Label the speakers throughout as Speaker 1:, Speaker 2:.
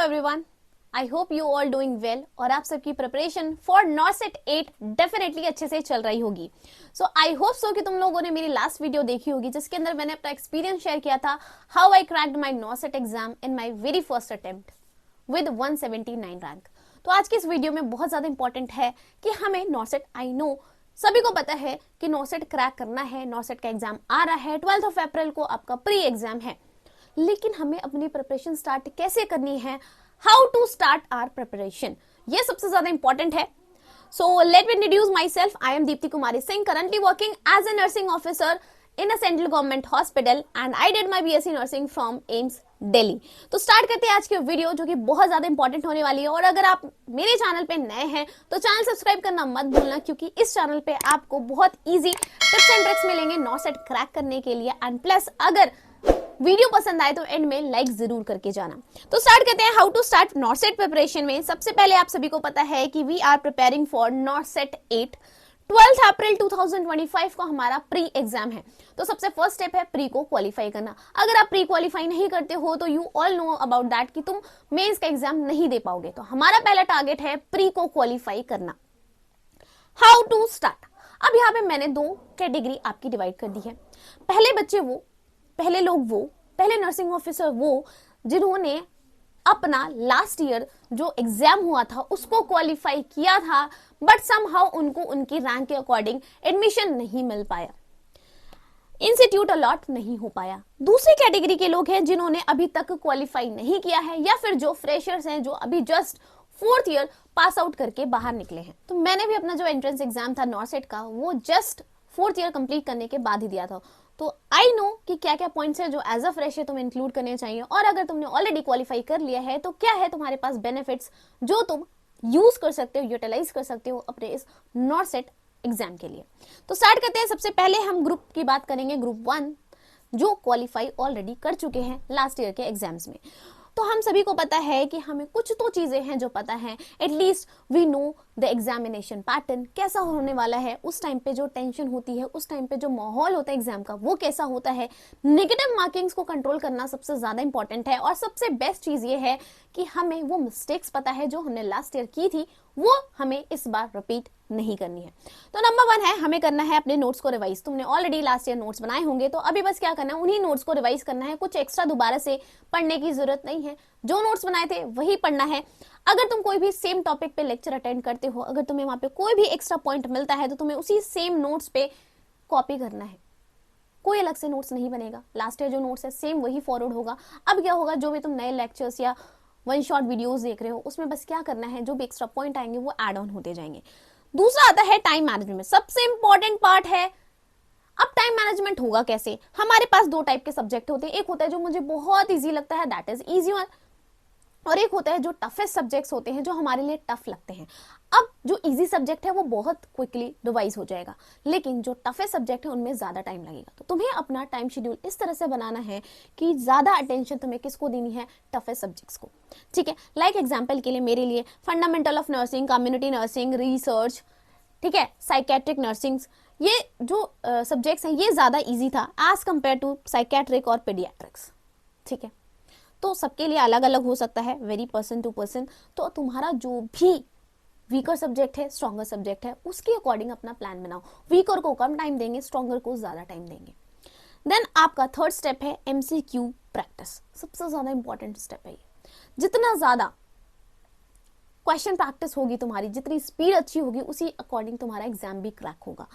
Speaker 1: Everyone, I hope you all doing well और आप सबकी प्रिपरेशन फॉर नॉसेट 8 डेफिनेटली अच्छे से चल रही होगी। सो आई होप सो कि तुम लोगों ने मेरी लास्ट वीडियो देखी होगी जिसके अंदर मैंने अपना एक्सपीरियंस शेयर किया था हाउ आई क्रैक्ड माई नॉसेट exam in my very first attempt with 179 rank. तो आज की इस वीडियो में बहुत ज्यादा इंपॉर्टेंट है कि हमें नॉसेट, आई नो सभी को पता है कि नॉसेट क्रैक करना है, नॉसेट का एग्जाम आ रहा है, 12 अप्रैल को आपका प्री एग्जाम है, लेकिन हमें अपनी प्रिपरेशन स्टार्ट कैसे करनी है, how to start our preparation, ये सबसे ज्यादा इंपॉर्टेंट है। So let me introduce myself. I am Deepti Kumari Singh, currently working as a nursing officer in a central government hospital and I did my BSc nursing from AIIMS Delhi. तो start करते हैं आज की video जो कि बहुत ज्यादा इंपॉर्टेंट होने वाली है। और अगर आप मेरे चैनल पे नए हैं तो चैनल सब्सक्राइब करना मत भूलना, क्योंकि इस चैनल पे आपको बहुत इजी टिप्स एंड ट्रिक्स मिलेंगे नॉसेट क्रैक करने के लिए। एंड प्लस अगर वीडियो पसंद आए तो एंड में लाइक जरूर करके जाना। तो स्टार्ट करते हैं हाउ टू स्टार्ट नॉसेट प्रिपरेशन में। सबसे पहले आप सभी को पता है कि वी आर प्रिपेयरिंग फॉर नॉसेट 8। 12 अप्रैल 2025 को हमारा प्री एग्जाम है। तो सबसे फर्स्ट स्टेप है प्री को क्वालिफाई करना। अगर आप प्री क्वालिफाई नहीं करते हो तो you all know about that कि तुम मेंस का एग्जाम नहीं दे पाओगे। तो हमारा पहला टारगेट है प्री को क्वालिफाई करना। How to start. अब यहाँ पे मैंने दो कैटेगरी आपकी डिवाइड कर दी है। पहले बच्चे वो, पहले लोग वो, पहले नर्सिंग ऑफिसर वो जिन्होंने अपना लास्ट ईयर जो एग्जाम हुआ था उसको क्वालिफाई किया था, बट समहाउ उनको उनकी रैंक के अकॉर्डिंग एडमिशन नहीं मिल पाया, इंस्टीट्यूट अलॉट नहीं हो पाया। दूसरी कैटेगरी के लोग हैं जिन्होंने अभी तक क्वालिफाई नहीं किया है, या फिर जो फ्रेशर्स हैं जो अभी just 4th year pass out करके बाहर निकले हैं। तो मैंने भी अपना जो एंट्रेंस एग्जाम था नॉसेट का वो जस्ट 4th ईयर कंप्लीट करने के बाद ही दिया था। तो आई नो कि क्या क्या पॉइंट्स है जो एज अ फ्रेशर तुम्हें इंक्लूड करने चाहिए, और अगर तुमने ऑलरेडी क्वालिफाई कर लिया है तो क्या है तुम्हारे पास बेनिफिट्स जो तुम यूज कर सकते हो, यूटिलाइज कर सकते हो अपने इस नॉसेट एग्जाम के लिए। तो स्टार्ट करते हैं। सबसे पहले हम ग्रुप की बात करेंगे, ग्रुप 1 जो क्वालिफाई ऑलरेडी कर चुके हैं लास्ट ईयर के एग्जाम्स में। तो हम सभी को पता है कि हमें कुछ तो चीजें हैं जो पता है, at least we know the examination pattern कैसा होने वाला है, उस टाइम पे जो टेंशन होती है, उस टाइम पे जो माहौल होता है एग्जाम का वो कैसा होता है। नेगेटिव मार्किंग्स को कंट्रोल करना सबसे ज्यादा इंपॉर्टेंट है, और सबसे बेस्ट चीज ये है कि हमें वो मिस्टेक्स पता है जो हमने लास्ट ईयर की थी वो हमें इस बार रिपीट नहीं करनी है। तो नंबर 1 है हमें करना है अपने नोट्स को रिवाइज। तुमने ऑलरेडी लास्ट ईयर नोट्स बनाए होंगे तो अभी बस क्या करना है, उन्हीं नोट्स को रिवाइज करना है। कुछ एक्स्ट्रा दोबारा से पढ़ने की जरूरत नहीं है, जो नोट्स बनाए थे वही पढ़ना है। अगर तुम कोई भी सेम टॉपिक पे लेक्चर अटेंड करते हो, अगर तुम्हें वहां पे कोई भी एक्स्ट्रा पॉइंट मिलता है तो तुम्हें उसी सेम नोट्स पे कॉपी करना है, कोई अलग से नोट्स नहीं बनेगा। लास्ट ईयर जो नोट्स है सेम वही फॉरवर्ड होगा। अब क्या होगा, जो भी तुम नए लेक्चर्स या वन शॉट वीडियोस देख रहे हो उसमें बस क्या करना है, जो भी एक्स्ट्रा पॉइंट आएंगे वो एड ऑन होते जाएंगे। दूसरा आता है टाइम मैनेजमेंट। सबसे इंपॉर्टेंट पार्ट है, अब टाइम मैनेजमेंट होगा कैसे। हमारे पास दो टाइप के सब्जेक्ट होते हैं, एक होता है जो मुझे बहुत इजी लगता है, दैट इज इजी वन, और एक होता है जो टफेस्ट सब्जेक्ट्स होते हैं जो हमारे लिए टफ लगते हैं। अब जो इजी सब्जेक्ट है वो बहुत क्विकली रिवाइज हो जाएगा, लेकिन जो टफेस्ट सब्जेक्ट है उनमें ज्यादा टाइम लगेगा। तो तुम्हें अपना टाइम शेड्यूल इस तरह से बनाना है कि ज्यादा अटेंशन तुम्हें किसको देनी है, टफेस्ट सब्जेक्ट्स को। ठीक है, लाइक एग्जाम्पल के लिए मेरे लिए fundamental of nursing, community nursing, research, ठीक है, साइकेट्रिक नर्सिंग, ये जो सब्जेक्ट्स हैं ये ज्यादा इजी था एज कंपेयर टू साइकेट्रिक और पीडियाट्रिक्स। ठीक है, तो सबके लिए अलग अलग हो सकता है, वेरी पर्सन टू पर्सन। तो तुम्हारा जो भी वीकर सब्जेक्ट है, स्ट्रॉन्गर सब्जेक्ट है, उसके अकॉर्डिंग अपना प्लान बनाओ। वीकर को कम टाइम देंगे, स्ट्रॉन्गर को ज्यादा टाइम देंगे। देन आपका थर्ड स्टेप है एमसीक्यू प्रैक्टिस। सबसे ज्यादा इंपॉर्टेंट स्टेप है ये। जितना ज्यादा क्वेश्चन प्रैक्टिस होगी तुम्हारी, जितनी स्पीड अच्छी होगी, उसी अकॉर्डिंग तुम्हारा एग्जाम भी क्रैक होगा।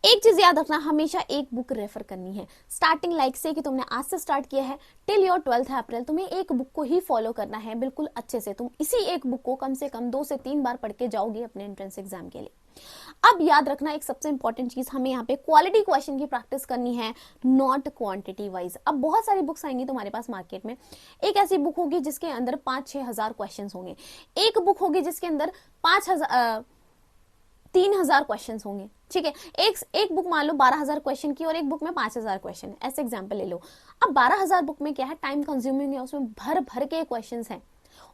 Speaker 1: एक चीज याद रखना, हमेशा एक बुक रेफर करनी है। स्टार्टिंग लाइक से कि तुमने आज से स्टार्ट किया है टिल योर 12 अप्रैल, तुम्हें एक बुक को ही फॉलो करना है बिल्कुल अच्छे से। तुम इसी एक बुक को कम से कम 2 से 3 बार पढ़ के जाओगे अपने एंट्रेंस एग्जाम के लिए। अब याद रखना एक सबसे इंपॉर्टेंट चीज, हमें यहाँ पे क्वालिटी क्वेश्चन की प्रैक्टिस करनी है, नॉट क्वांटिटी वाइज। अब बहुत सारी बुक्स आएंगी तुम्हारे पास मार्केट में। एक ऐसी बुक होगी जिसके अंदर 5-6 हजार क्वेश्चन होंगे, एक बुक होगी जिसके अंदर 3,000 क्वेश्चन होंगे। ठीक है, एक बुक मान लो 12,000 क्वेश्चन की और एक बुक में 5,000 क्वेश्चन, ऐसे एग्जांपल ले लो। अब 12,000 बुक में क्या है, टाइम कंज्यूमिंग है, उसमें भर भर के क्वेश्चंस हैं,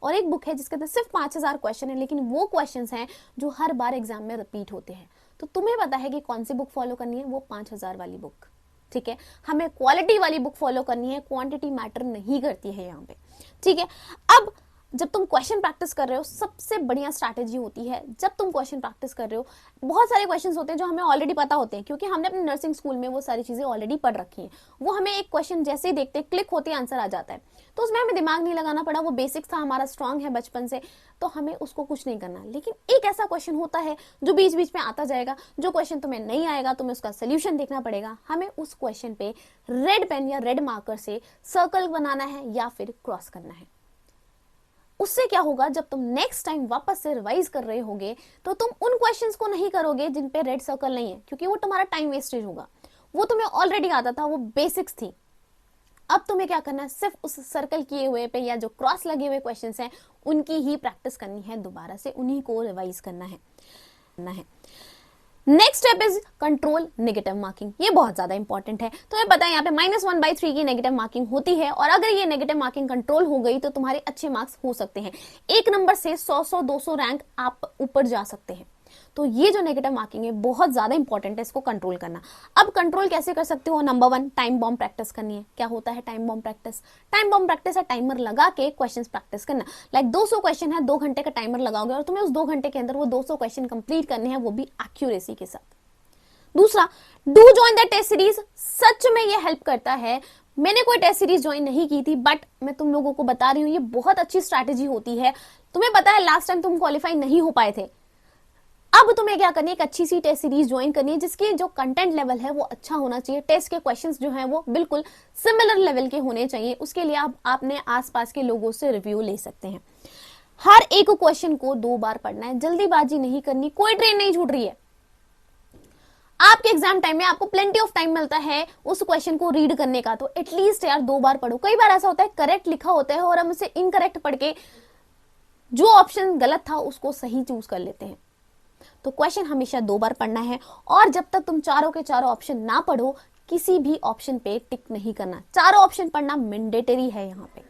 Speaker 1: और एक बुक है जिसके अंदर सिर्फ 5,000 क्वेश्चन है, लेकिन वो क्वेश्चंस हैं जो हर बार एग्जाम में रिपीट होते हैं। तो तुम्हें पता है कि कौन सी बुक फॉलो करनी है, वो 5,000 वाली बुक। ठीक है, हमें क्वालिटी वाली बुक फॉलो करनी है, क्वांटिटी मैटर नहीं करती है यहाँ पे। ठीक है, अब जब तुम क्वेश्चन प्रैक्टिस कर रहे हो सबसे बढ़िया स्ट्रैटेजी होती है, जब तुम क्वेश्चन प्रैक्टिस कर रहे हो, बहुत सारे क्वेश्चंस होते हैं जो हमें ऑलरेडी पता होते हैं क्योंकि हमने अपने नर्सिंग स्कूल में वो सारी चीजें ऑलरेडी पढ़ रखी हैं। वो हमें एक क्वेश्चन जैसे ही देखते हैं क्लिक होते ही आंसर आ जाता है, तो उसमें हमें दिमाग नहीं लगाना पड़ा, वो बेसिक्स था, हमारा स्ट्रांग है बचपन से, तो हमें उसको कुछ नहीं करना। लेकिन एक ऐसा क्वेश्चन होता है जो बीच बीच में आता जाएगा, जो क्वेश्चन तुम्हें नहीं आएगा, तुम्हें उसका सोल्यूशन देखना पड़ेगा। हमें उस क्वेश्चन पे रेड पेन या रेड मार्कर से सर्कल बनाना है या फिर क्रॉस करना है। उससे क्या होगा, जब तुम नेक्स्ट टाइम वापस से रिवाइज कर रहे होगे तो तुम उन क्वेश्चंस को नहीं करोगे जिन पे रेड सर्कल नहीं है, क्योंकि वो तुम्हारा टाइम वेस्टेज होगा। वो तुम्हें ऑलरेडी आता था, वो बेसिक्स थी। अब तुम्हें क्या करना है, सिर्फ उस सर्कल किए हुए पे या जो क्रॉस लगे हुए क्वेश्चंस हैं उनकी ही प्रैक्टिस करनी है, दोबारा से उन्हीं को रिवाइज करना है। Next step is control negative marking. ये बहुत ज्यादा इंपॉर्टेंट है। तुम्हें पता है यहाँ पे -1/3 की नेगेटिव मार्किंग होती है, और अगर ये नेगेटिव मार्किंग कंट्रोल हो गई तो तुम्हारे अच्छे मार्क्स हो सकते हैं। 1 नंबर से 100-200 रैंक आप ऊपर जा सकते हैं। तो ये जो नेगेटिव मार्किंग है बहुत ज्यादा इंपॉर्टेंट है, इसको कंट्रोल करना। अब कंट्रोल कैसे कर सकते हो? नंबर 1, टाइम बॉम्ब प्रैक्टिस करनी है। क्या होता है time bomb practice? Time bomb practice है टाइमर लगा के क्वेश्चंस प्रैक्टिस करना। लाइक 200 क्वेश्चन है, 2 घंटे का टाइमर लगाओगे और तुम्हें उस 2 घंटे के अंदर वो 200 क्वेश्चन कंप्लीट करने हैं, वो भी एक्यूरेसी के साथ। दूसरा, do join the test series. सच में ये हेल्प करता है। मैंने कोई टेस्ट सीरीज ज्वाइन नहीं की थी, बट मैं तुम लोगों को बता रही हूँ ये बहुत अच्छी स्ट्रैटेजी होती है। तुम्हें पता है लास्ट टाइम तुम क्वालिफाई नहीं हो पाए थे, अब तुम्हें क्या करनी है, एक अच्छी सी टेस्ट सीरीज ज्वाइन करनी है जिसकी जो कंटेंट लेवल है वो अच्छा होना चाहिए। टेस्ट के क्वेश्चंस जो हैं वो बिल्कुल सिमिलर लेवल के होने चाहिए। उसके लिए आप अपने आसपास के लोगों से रिव्यू ले सकते हैं। हर एक क्वेश्चन को 2 बार पढ़ना है, जल्दीबाजी नहीं करनी, कोई ट्रेन नहीं छूट रही है। आपके एग्जाम टाइम में आपको प्लेंटी ऑफ टाइम मिलता है उस क्वेश्चन को रीड करने का, तो एटलीस्ट यार 2 बार पढ़ो। कई बार ऐसा होता है करेक्ट लिखा होता है और हम उसे इनकरेक्ट पढ़ के जो ऑप्शन गलत था उसको सही चूज कर लेते हैं। तो क्वेश्चन हमेशा 2 बार पढ़ना है, और जब तक तुम चारों के चारों ऑप्शन ना पढ़ो किसी भी ऑप्शन पे टिक नहीं करना। चारों ऑप्शन पढ़ना मैंडेटरी है यहाँ पे,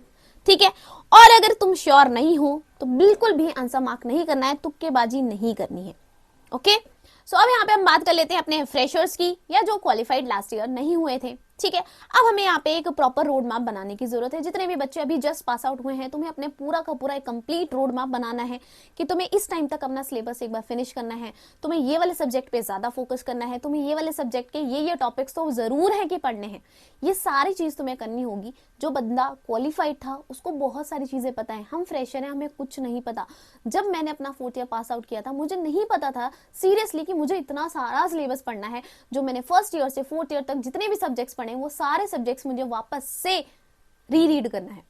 Speaker 1: ठीक है। और अगर तुम श्योर नहीं हो तो बिल्कुल भी आंसर मार्क नहीं करना है, तुक्केबाजी नहीं करनी है। ओके, सो अब यहाँ पे हम बात कर लेते हैं अपने फ्रेशर्स की या जो क्वालिफाइड लास्ट ईयर नहीं हुए थे, ठीक है। अब हमें यहाँ पे एक प्रॉपर रोड मैप बनाने की जरूरत है। जितने भी बच्चे अभी जस्ट पास आउट हुए हैं, तुम्हें अपने पूरा का पूरा एक कंप्लीट रोड मैप बनाना है कि तुम्हें इस टाइम तक अपना सिलेबस एक बार फिनिश करना है, तुम्हें ये वाले सब्जेक्ट पे ज्यादा फोकस करना है, तुम्हें ये वाले सब्जेक्ट के ये टॉपिक्स तो जरूर है कि पढ़ने हैं। ये सारी चीज तुम्हें करनी होगी। जो बंदा क्वालिफाइड था उसको बहुत सारी चीजें पता है, हम फ्रेशर हैं, हमें कुछ नहीं पता। जब मैंने अपना 4th ईयर पास आउट किया था मुझे नहीं पता था सीरियसली कि मुझे इतना सारा सिलेबस पढ़ना है। जो मैंने 1st ईयर से 4th ईयर तक जितने भी सब्जेक्ट्स पढ़े वो सारे सब्जेक्ट्स मुझे वापस से रीड करना है।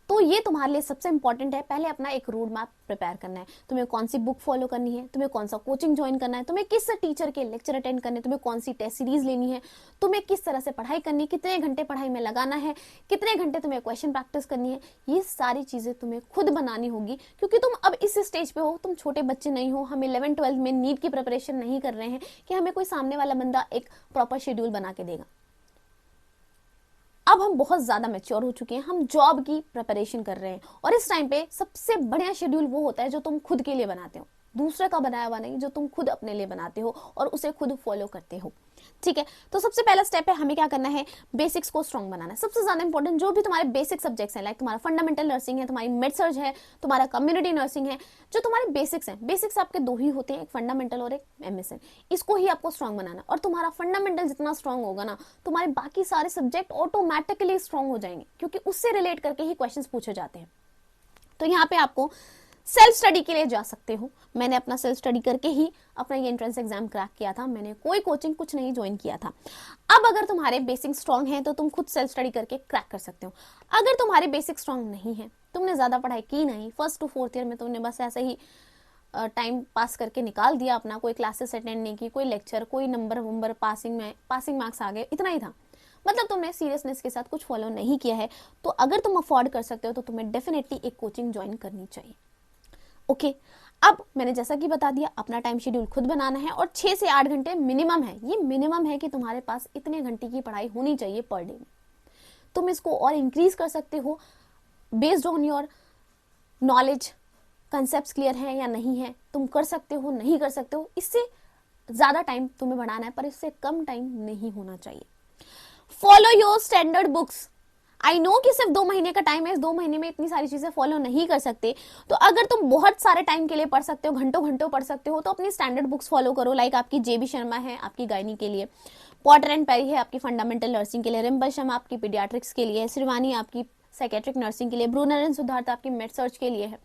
Speaker 1: तो ये तुम्हारे लिए सबसे इंपॉर्टेंट है। पहले अपना एक रोड मैप प्रिपेयर करना है। तुम्हें कौन सी बुक फॉलो करनी है, तुम्हें कौन सा कोचिंग ज्वाइन करना है, तुम्हें किस टीचर के लेक्चर अटेंड करने, तुम्हें कौन सी टेस्ट सीरीज लेनी है, तुम्हें किस तरह से पढ़ाई करनी है, कितने घंटे पढ़ाई में लगाना है, कितने घंटे तुम्हें क्वेश्चन प्रैक्टिस करनी है। ये सारी चीजें तुम्हें खुद बनानी होगी, क्योंकि तुम अब इस स्टेज पे हो, तुम छोटे बच्चे नहीं हो। हम 11th-12th में नीट की प्रिपरेशन नहीं कर रहे हैं कि हमें कोई सामने वाला बंदा एक प्रॉपर शेड्यूल बना के देगा। अब हम बहुत ज्यादा मैच्योर हो चुके हैं, हम जॉब की प्रिपरेशन कर रहे हैं, और इस टाइम पे सबसे बढ़िया शेड्यूल वो होता है जो तुम खुद के लिए बनाते हो, दूसरे का बनाया हुआ नहीं, जो तुम खुद अपने लिए बनाते हो और उसे खुद फॉलो करते हो, ठीक है। तो सबसे पहला स्टेप है, हमें क्या करना है, बेसिक्स को स्ट्रॉन्ग बनाना है। सबसे ज्यादा इंपॉर्टेंट जो भी तुम्हारे बेसिक सब्जेक्ट्स हैं, लाइक तुम्हारा फंडामेंटल नर्सिंग है, तुम्हारी मेड सर्ज है, तुम्हारा कम्युनिटी नर्सिंग है, जो तुम्हारे बेसिक्स हैं। बेसिक्स आपके 2 ही होते हैं, एक फंडामेंटल और एक MSN। इसको ही आपको स्ट्रॉन्ग बनाना, और तुम्हारा फंडामेंटल जितना स्ट्रॉन्ग होगा ना, तुम्हारे बाकी सारे सब्जेक्ट ऑटोमेटिकली स्ट्रॉन्ग हो जाएंगे, क्योंकि उससे रिलेट करके ही क्वेश्चन पूछे जाते हैं। तो यहाँ पे आपको सेल्फ स्टडी के लिए जा सकते हो। मैंने अपना सेल्फ स्टडी करके ही अपना ये एंट्रेंस एग्जाम क्रैक किया था, मैंने कोई कोचिंग कुछ नहीं ज्वाइन किया था। अब अगर तुम्हारे बेसिक स्ट्रांग हैं तो तुम खुद सेल्फ स्टडी करके क्रैक कर सकते हो। अगर तुम्हारे बेसिक स्ट्रांग नहीं है, तुमने ज्यादा पढ़ाई की नहीं, 1st to 4th ईयर में तुमने बस ऐसे ही टाइम पास करके निकाल दिया अपना, कोई क्लासेस अटेंड नहीं की, कोई लेक्चर, कोई नंबर पासिंग मार्क्स आ गए, इतना ही था, मतलब तुमने सीरियसनेस के साथ कुछ फॉलो नहीं किया है, तो अगर तुम अफोर्ड कर सकते हो तो तुम्हें डेफिनेटली एक कोचिंग ज्वाइन करनी चाहिए। ओके, अब मैंने जैसा कि बता दिया, अपना टाइम शेड्यूल खुद बनाना है, और 6 से 8 घंटे मिनिमम है। ये मिनिमम है कि तुम्हारे पास इतने घंटे की पढ़ाई होनी चाहिए पर डे में। तुम इसको और इंक्रीज कर सकते हो based on your knowledge. Concept clear है या नहीं है, तुम कर सकते हो नहीं कर सकते हो, इससे ज्यादा टाइम तुम्हें बढ़ाना है, पर इससे कम टाइम नहीं होना चाहिए। Follow your standard books. I know कि सिर्फ 2 महीने का टाइम है, इस 2 महीने में इतनी सारी चीजें फॉलो नहीं कर सकते, तो अगर तुम बहुत सारे टाइम के लिए पढ़ सकते हो, घंटों घंटों पढ़ सकते हो, तो अपनी स्टैंडर्ड बुक्स फॉलो करो। लाइक आपकी जेबी शर्मा है आपकी गायनी के लिए, पॉटर एंड पेरी है आपकी फंडामेंटल नर्सिंग के लिए, रिम्पल शर्मा आपकी पीडियाट्रिक्स के लिए, श्रीवानी आपकी साइकेट्रिक नर्सिंग के लिए, ब्रूनर एंड सिद्धार्थ आपकी मेड सर्च के लिए है।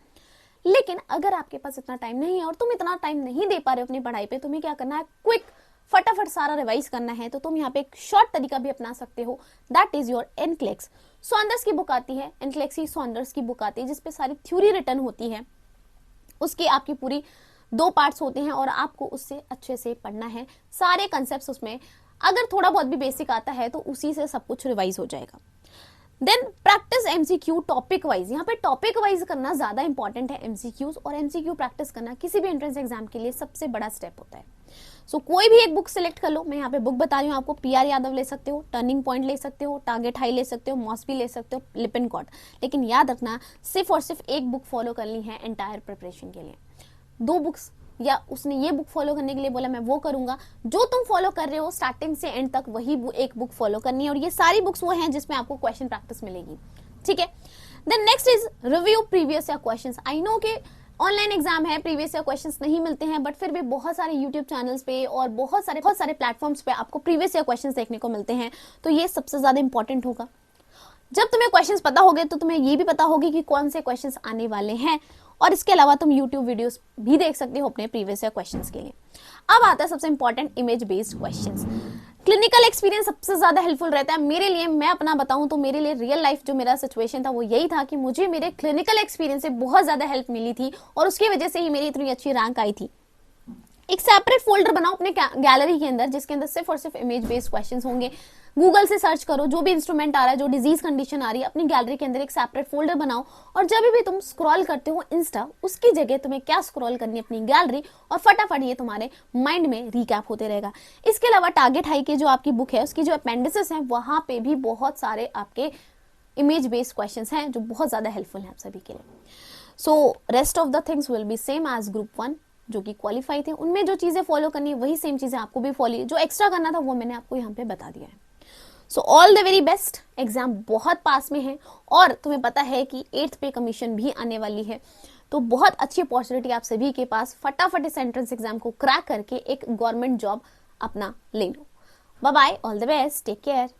Speaker 1: लेकिन अगर आपके पास इतना टाइम नहीं है और तुम इतना टाइम नहीं दे पा रहे हो अपनी पढ़ाई पे, तुम्हें क्या करना है, क्विक फटाफट सारा रिवाइज करना है, तो तुम यहाँ पे एक शॉर्ट तरीका भी अपना सकते हो, that is your NCLEX. Saunders की बुक आती है, एनक्लेक्सी सॉन्डर्स की बुक आती है, जिसपे सारी थ्योरी रिटर्न होती है, उसकी आपकी पूरी 2 पार्ट्स होते हैं और आपको उससे अच्छे से पढ़ना है, सारे कंसेप्ट उसमें, अगर थोड़ा बहुत भी बेसिक आता है तो उसी से सब कुछ रिवाइज हो जाएगा। Then practice MCQ topic wise, यहाँ पे टॉपिक वाइज करना ज्यादा इंपॉर्टेंट है एमसीक्यूज, और एमसीक्यू प्रैक्टिस करना किसी भी एंट्रेंस एग्जाम के लिए सबसे बड़ा स्टेप होता है। सो कोई भी एक बुक सिलेक्ट कर लो, मैं यहाँ पे बुक बता रही हूँ आपको, पीआर यादव ले सकते हो, टर्निंग पॉइंट ले सकते हो, टारगेट हाई ले सकते हो, मॉस्बी ले सकते हो, लिपिनकॉट, लेकिन याद रखना सिर्फ और सिर्फ एक बुक फॉलो करनी है एंटायर प्रिपरेशन के लिए। 2 बुक्स या उसने ये बुक फॉलो करने के लिए बोला मैं वो करूंगा, जो तुम फॉलो कर रहे हो स्टार्टिंग से एंड तक वही एक बुक फॉलो करनी है, और ये सारी बुक्स वो हैं जिसमें आपको क्वेश्चन प्रैक्टिस मिलेगी, ठीक है। Then next is review previous year questions. I know कि ऑनलाइन एग्जाम है, प्रीवियस ईयर क्वेश्चंस नहीं मिलते हैं, बट फिर भी बहुत सारे यूट्यूब चैनल्स पे और बहुत सारे प्लेटफॉर्म्स पे आपको प्रीवियस ईयर क्वेश्चंस देखने को मिलते हैं, तो ये सबसे ज्यादा इंपॉर्टेंट होगा। जब तुम्हें क्वेश्चंस पता होंगे तो तुम्हें ये भी पता होगी कि कौन से क्वेश्चंस आने वाले हैं, और इसके अलावा तुम YouTube वीडियोस भी देख सकते हो अपने प्रीवियस ईयर क्वेश्चंस के लिए। अब आता है सबसे important, image based questions. Clinical experience सबसे ज्यादा हेल्पफुल रहता है मेरे लिए। मैं अपना बताऊं तो मेरे लिए रियल लाइफ जो मेरा सिचुएशन था वो यही था कि मुझे मेरे क्लिनिकल एक्सपीरियंस से बहुत ज्यादा हेल्प मिली थी, और उसकी वजह से ही मेरी इतनी अच्छी रैंक आई थी। एक सेपरेट फोल्डर बनाओ अपने गैलरी के अंदर, जिसके अंदर सिर्फ और सिर्फ इमेज बेस्ड क्वेश्चंस होंगे। गूगल से सर्च करो, जो भी इंस्ट्रूमेंट आ रहा है, जो डिजीज कंडीशन आ रही है, अपनी गैलरी के अंदर एक सेपरेट फोल्डर बनाओ, और जब भी तुम स्क्रॉल करते हो इंस्टा, उसकी जगह तुम्हें क्या स्क्रॉल करनी है, अपनी गैलरी, और फटाफट ये तुम्हारे माइंड में रिकैप होते रहेगा। इसके अलावा टारगेट हाई की जो आपकी बुक है, उसकी जो अपेंडिसेस है, वहां पे भी बहुत सारे आपके इमेज बेस्ड क्वेश्चंस हैं जो बहुत ज्यादा हेल्पफुल हैं आप सभी के लिए। So rest of the things will be same age group 1 जो कि क्वालिफाई थे, उनमें जो चीजें फॉलो करनी है वही सेम चीजें आपको भी फॉलो, जो एक्स्ट्रा करना था वो मैंने आपको यहाँ पे बता दिया है। So all the very best, exam बहुत पास में है, और तुम्हें पता है कि 8th पे कमीशन भी आने वाली है, तो बहुत अच्छी अपॉर्चुनिटी आप सभी के पास, फटाफट इस एंट्रेंस एग्जाम को क्रैक करके एक गवर्नमेंट जॉब अपना ले लो। Bye bye, all the best, take care.